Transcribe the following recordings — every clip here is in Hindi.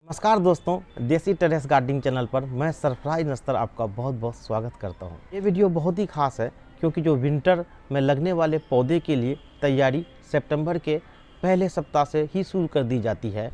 नमस्कार दोस्तों, देसी टेरेस गार्डनिंग चैनल पर मैं सरफराज नस्तर आपका बहुत बहुत स्वागत करता हूं। ये वीडियो बहुत ही खास है क्योंकि जो विंटर में लगने वाले पौधे के लिए तैयारी सितंबर के पहले सप्ताह से ही शुरू कर दी जाती है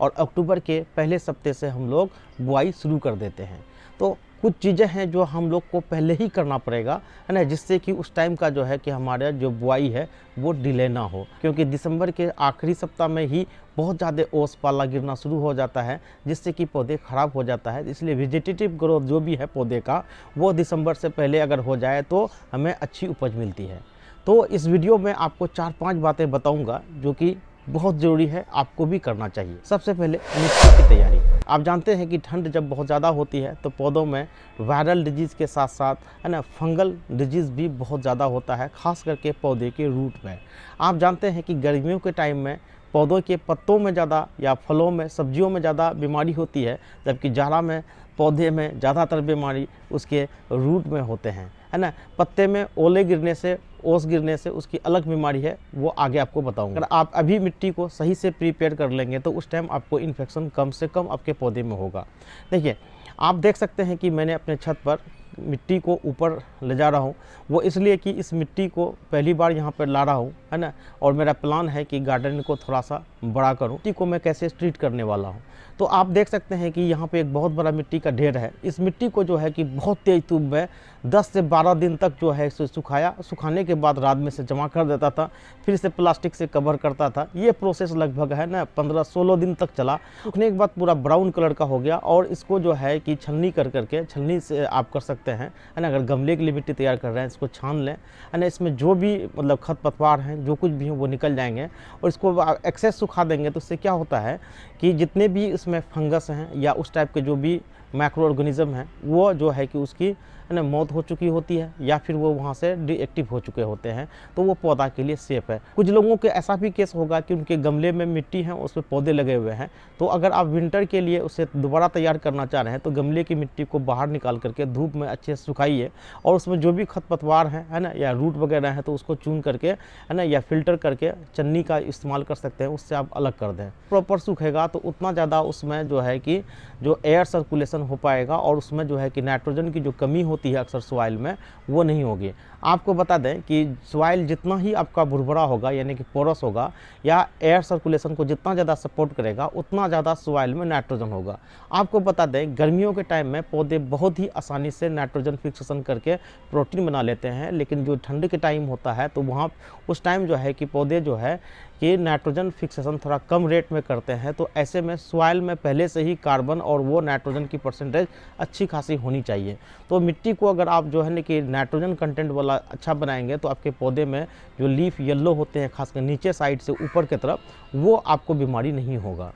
और अक्टूबर के पहले सप्ताह से हम लोग बुआई शुरू कर देते हैं। तो कुछ चीज़ें हैं जो हम लोग को पहले ही करना पड़ेगा, है ना, जिससे कि उस टाइम का जो है कि हमारा जो बुआई है वो डिले ना हो, क्योंकि दिसंबर के आखिरी सप्ताह में ही बहुत ज़्यादा ओस पाला गिरना शुरू हो जाता है, जिससे कि पौधे ख़राब हो जाता है। इसलिए वेजिटेटिव ग्रोथ जो भी है पौधे का, वो दिसंबर से पहले अगर हो जाए तो हमें अच्छी उपज मिलती है। तो इस वीडियो में आपको 4-5 बातें बताऊँगा जो कि बहुत ज़रूरी है, आपको भी करना चाहिए। सबसे पहले मिट्टी की तैयारी। आप जानते हैं कि ठंड जब बहुत ज़्यादा होती है तो पौधों में वायरल डिजीज़ के साथ साथ, है ना, फंगल डिजीज़ भी बहुत ज़्यादा होता है, खास करके पौधे के रूट में। आप जानते हैं कि गर्मियों के टाइम में पौधों के पत्तों में ज़्यादा या फलों में, सब्जियों में ज़्यादा बीमारी होती है, जबकि जाड़ा में पौधे में ज़्यादातर बीमारी उसके रूट में होते हैं, है ना। पत्ते में ओले गिरने से, ओस गिरने से उसकी अलग बीमारी है, वो आगे आपको बताऊंगा। अगर आप अभी मिट्टी को सही से प्रिपेयर कर लेंगे तो उस टाइम आपको इन्फेक्शन कम से कम आपके पौधे में होगा। देखिए, आप देख सकते हैं कि मैंने अपने छत पर मिट्टी को ऊपर ले जा रहा हूँ। वो इसलिए कि इस मिट्टी को पहली बार यहाँ पर ला रहा हूँ, है ना, और मेरा प्लान है कि गार्डन को थोड़ा सा बड़ा करूँ। मिट्टी को मैं कैसे ट्रीट करने वाला हूँ, तो आप देख सकते हैं कि यहाँ पे एक बहुत बड़ा मिट्टी का ढेर है। इस मिट्टी को जो है कि बहुत तेज धूप में 10 से 12 दिन तक जो है इसे सुखाने के बाद रात में से जमा कर देता था, फिर इसे प्लास्टिक से कवर करता था। ये प्रोसेस लगभग है ना 15-16 दिन तक चला। सूखने के बाद पूरा ब्राउन कलर का हो गया और इसको जो है कि छलनी करके, छलनी से आप कर सकते हैं, है ना। अगर गमले के लिए मिट्टी तैयार कर रहे हैं, इसको छान लें, है ना। इसमें जो भी मतलब खरपतवार हैं, जो कुछ भी हैं, वो निकल जाएंगे और इसको एक्सेस सुखा देंगे तो इससे क्या होता है कि जितने भी इसमें फंगस हैं या उस टाइप के जो भी माइक्रो ऑर्गेनिज्म हैं, वो जो है कि उसकी, है ना, मौत हो चुकी होती है या फिर वो वहाँ से डीएक्टिव हो चुके होते हैं, तो वो पौधा के लिए सेफ़ है। कुछ लोगों के ऐसा भी केस होगा कि उनके गमले में मिट्टी है, उसमें पौधे लगे हुए हैं, तो अगर आप विंटर के लिए उसे दोबारा तैयार करना चाह रहे हैं तो गमले की मिट्टी को बाहर निकाल करके धूप में अच्छे से सुखाइए और उसमें जो भी खरपतवार है ना, या रूट वगैरह है, तो उसको चून करके, है ना, या फिल्टर करके चन्नी का इस्तेमाल कर सकते हैं, उससे आप अलग कर दें। प्रॉपर सूखेगा तो उतना ज़्यादा उसमें जो है कि जो एयर सर्कुलेशन हो पाएगा और उसमें जो है कि नाइट्रोजन की जो कमी होती है अक्सर सॉइल में, वो नहीं होगी। आपको बता दें कि सॉइल जितना ही आपका भुरभुरा होगा, यानी कि पोरस होगा, या एयर सर्कुलेशन को जितना ज़्यादा सपोर्ट करेगा, उतना ज़्यादा सॉइल में नाइट्रोजन होगा। आपको बता दें, गर्मियों के टाइम में पौधे बहुत ही आसानी से नाइट्रोजन फिक्सेशन करके प्रोटीन बना लेते हैं, लेकिन जो ठंड के टाइम होता है तो वहाँ उस टाइम जो है कि पौधे जो है कि नाइट्रोजन फिक्सेशन थोड़ा कम रेट में करते हैं। तो ऐसे में सॉइल में पहले से ही कार्बन और वो नाइट्रोजन की परसेंटेज अच्छी खासी होनी चाहिए। तो मिट्टी को अगर आप जो है ना कि नाइट्रोजन कंटेंट वाला अच्छा बनाएंगे तो आपके पौधे में जो लीफ येलो होते हैं, खासकर नीचे साइड से ऊपर की तरफ, वो आपको बीमारी नहीं होगा,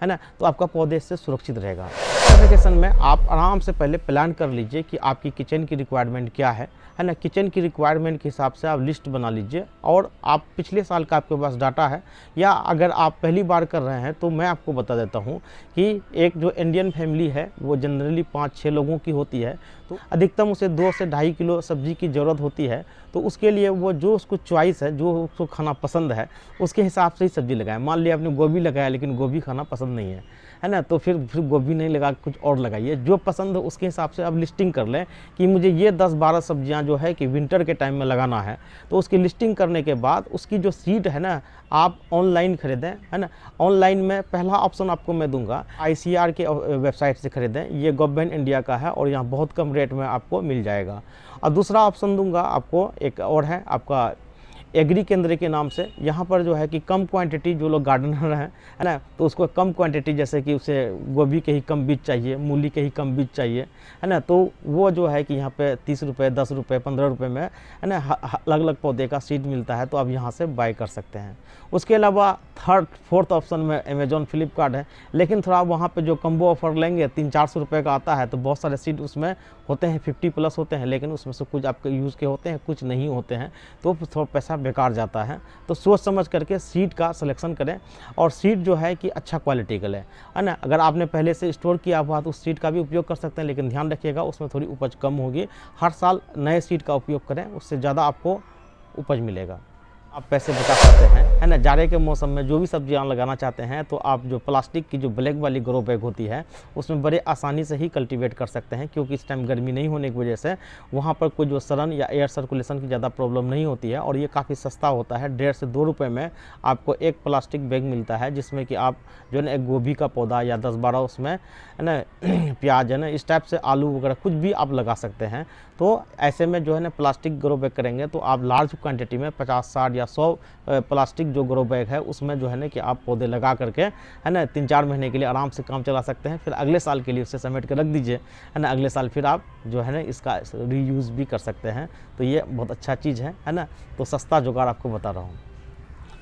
है ना। तो आपका पौधे इससे सुरक्षित रहेगा। वेकेशन में आप आराम से पहले प्लान कर लीजिए कि आपकी किचन की रिक्वायरमेंट क्या है ना। किचन की रिक्वायरमेंट के हिसाब से आप लिस्ट बना लीजिए और आप पिछले साल का आपके पास डाटा है, या अगर आप पहली बार कर रहे हैं तो मैं आपको बता देता हूं कि एक जो इंडियन फैमिली है वो जनरली 5-6 लोगों की होती है, तो अधिकतम उसे 2 से 2.5 किलो सब्जी की ज़रूरत होती है। तो उसके लिए वो जो उसको चॉइस है, जो उसको खाना पसंद है, उसके हिसाब से ही सब्ज़ी लगाएं। मान लिया आपने गोभी लगाया लेकिन गोभी खाना पसंद नहीं है ना, तो फिर गोभी नहीं लगा, कुछ और लगाइए। जो पसंद हो उसके हिसाब से आप लिस्टिंग कर लें कि मुझे ये 10-12 सब्जियां जो है कि विंटर के टाइम में लगाना है। तो उसकी लिस्टिंग करने के बाद उसकी जो सीड है ना, आप ऑनलाइन खरीदें, है ना। ऑनलाइन में पहला ऑप्शन आपको मैं दूंगा, ICR के वेबसाइट से खरीदें। ये गवर्नमेंट इंडिया का है और यहाँ बहुत कम रेट में आपको मिल जाएगा। और दूसरा ऑप्शन दूंगा आपको, एक और है आपका एग्री केंद्र के नाम से। यहाँ पर जो है कि कम क्वांटिटी, जो लोग गार्डनर हैं, है ना, तो उसको कम क्वांटिटी, जैसे कि उसे गोभी के ही कम बीज चाहिए, मूली के ही कम बीज चाहिए, है ना, तो वो जो है कि यहाँ पे 30 रुपये, 10 रुपये, 15 रुपये में, है ना, अलग अलग पौधे का सीड मिलता है, तो आप यहाँ से बाय कर सकते हैं। उसके अलावा 3rd-4th ऑप्शन में अमेजॉन, फ्लिपकार्ट है, लेकिन थोड़ा वहाँ पे जो कम्बो ऑफर लेंगे 300-400 रुपये का आता है, तो बहुत सारे सीड उसमें होते हैं, 50+ होते हैं, लेकिन उसमें से कुछ आपके यूज़ के होते हैं, कुछ नहीं होते हैं, तो थोड़ा पैसा बेकार जाता है। तो सोच समझ करके सीड का सिलेक्शन करें और सीड जो है कि अच्छा क्वालिटी का लें, है ना। अगर आपने पहले से स्टोर किया हुआ तो उस सीड का भी उपयोग कर सकते हैं, लेकिन ध्यान रखिएगा उसमें थोड़ी उपज कम होगी। हर साल नए सीड का उपयोग करें, उससे ज़्यादा आपको उपज मिलेगा। आप पैसे बचा सकते हैं, है ना। जाड़े के मौसम में जो भी सब्जियां लगाना चाहते हैं तो आप जो प्लास्टिक की जो ब्लैक वाली ग्रो बैग होती है उसमें बड़े आसानी से ही कल्टीवेट कर सकते हैं, क्योंकि इस टाइम गर्मी नहीं होने की वजह से वहाँ पर कोई जो सड़न या एयर सर्कुलेशन की ज़्यादा प्रॉब्लम नहीं होती है। और ये काफ़ी सस्ता होता है, 1.5 से 2 रुपये में आपको एक प्लास्टिक बैग मिलता है, जिसमें कि आप जो है ना एक गोभी का पौधा या 10-12 उसमें है ना प्याज है ना, इस टाइप से आलू वगैरह कुछ भी आप लगा सकते हैं। तो ऐसे में जो है ना प्लास्टिक ग्रो बैग करेंगे तो आप लार्ज क्वांटिटी में 50, 60 या 100 प्लास्टिक जो ग्रो बैग है उसमें जो है ना कि आप पौधे लगा करके है ना 3-4 महीने के लिए आराम से काम चला सकते हैं। फिर अगले साल के लिए उसे समेट के रख दीजिए, है ना। अगले साल फिर आप जो है ना इसका रीयूज़ भी कर सकते हैं। तो ये बहुत अच्छा चीज़ है ना। तो सस्ता जुगाड़ आपको बता रहा हूँ।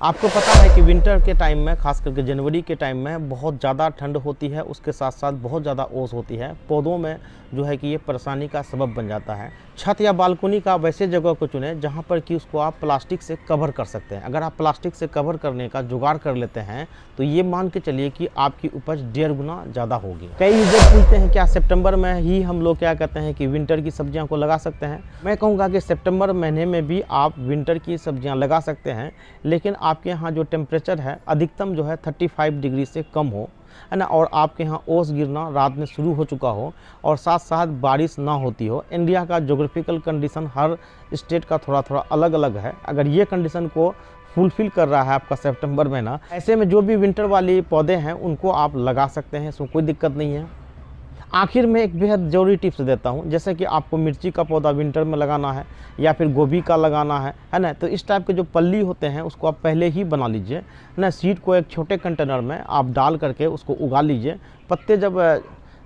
आपको पता है कि विंटर के टाइम में, खास करके जनवरी के टाइम में बहुत ज़्यादा ठंड होती है, उसके साथ साथ बहुत ज़्यादा ओस होती है। पौधों में जो है कि ये परेशानी का सबब बन जाता है। छत या बालकनी का वैसे जगह को चुनें जहाँ पर कि उसको आप प्लास्टिक से कवर कर सकते हैं। अगर आप प्लास्टिक से कवर करने का जुगाड़ कर लेते हैं तो ये मान के चलिए कि आपकी उपज 1.5 गुना ज़्यादा होगी। कई यूजर पूछते हैं क्या सितंबर में ही हम लोग क्या कहते हैं कि विंटर की सब्जियां को लगा सकते हैं। मैं कहूँगा कि सितंबर महीने में भी आप विंटर की सब्जियां लगा सकते हैं, लेकिन आपके यहाँ जो टेम्परेचर है अधिकतम जो है 35 डिग्री से कम हो, है ना, और आपके यहाँ ओस गिरना रात में शुरू हो चुका हो और साथ साथ बारिश ना होती हो। इंडिया का ज्योग्राफिकल कंडीशन हर स्टेट का थोड़ा थोड़ा अलग अलग है। अगर ये कंडीशन को फुलफिल कर रहा है आपका सितंबर महीना, ऐसे में जो भी विंटर वाली पौधे हैं उनको आप लगा सकते हैं, इसमें कोई दिक्कत नहीं है। आखिर में एक बेहद ज़रूरी टिप्स देता हूँ, जैसे कि आपको मिर्ची का पौधा विंटर में लगाना है या फिर गोभी का लगाना है ना, तो इस टाइप के जो पल्ली होते हैं उसको आप पहले ही बना लीजिए, है ना। सीड को एक छोटे कंटेनर में आप डाल करके उसको उगा लीजिए। पत्ते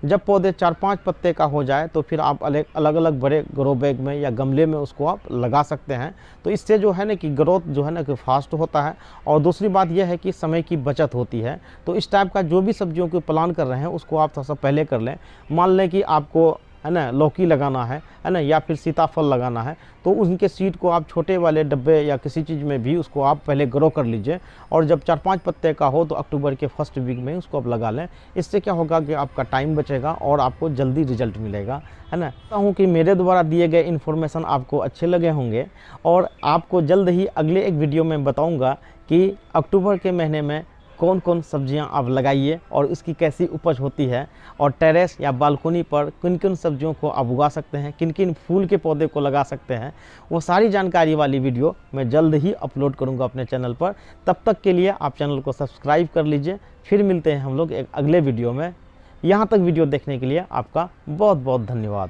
जब पौधे 4-5 पत्ते का हो जाए तो फिर आप अलग अलग बड़े ग्रो बैग में या गमले में उसको आप लगा सकते हैं। तो इससे जो है ना कि ग्रोथ जो है ना कि फास्ट होता है। और दूसरी बात यह है कि समय की बचत होती है। तो इस टाइप का जो भी सब्जियों को प्लान कर रहे हैं उसको आप थोड़ा सा पहले कर लें। मान लें कि आपको है ना लौकी लगाना है ना, या फिर सीताफल लगाना है, तो उनके सीड को आप छोटे वाले डब्बे या किसी चीज़ में भी उसको आप पहले ग्रो कर लीजिए। और जब 4-5 पत्ते का हो तो अक्टूबर के फर्स्ट वीक में उसको आप लगा लें। इससे क्या होगा कि आपका टाइम बचेगा और आपको जल्दी रिजल्ट मिलेगा, है ना। चाहता हूँ कि मेरे द्वारा दिए गए इन्फॉर्मेशन आपको अच्छे लगे होंगे और आपको जल्द ही अगले एक वीडियो में बताऊँगा कि अक्टूबर के महीने में कौन कौन सब्जियां आप लगाइए और उसकी कैसी उपज होती है, और टेरेस या बालकनी पर किन किन सब्जियों को आप उगा सकते हैं, किन किन फूल के पौधे को लगा सकते हैं। वो सारी जानकारी वाली वीडियो मैं जल्द ही अपलोड करूंगा अपने चैनल पर। तब तक के लिए आप चैनल को सब्सक्राइब कर लीजिए। फिर मिलते हैं हम लोग एक अगले वीडियो में। यहाँ तक वीडियो देखने के लिए आपका बहुत बहुत धन्यवाद।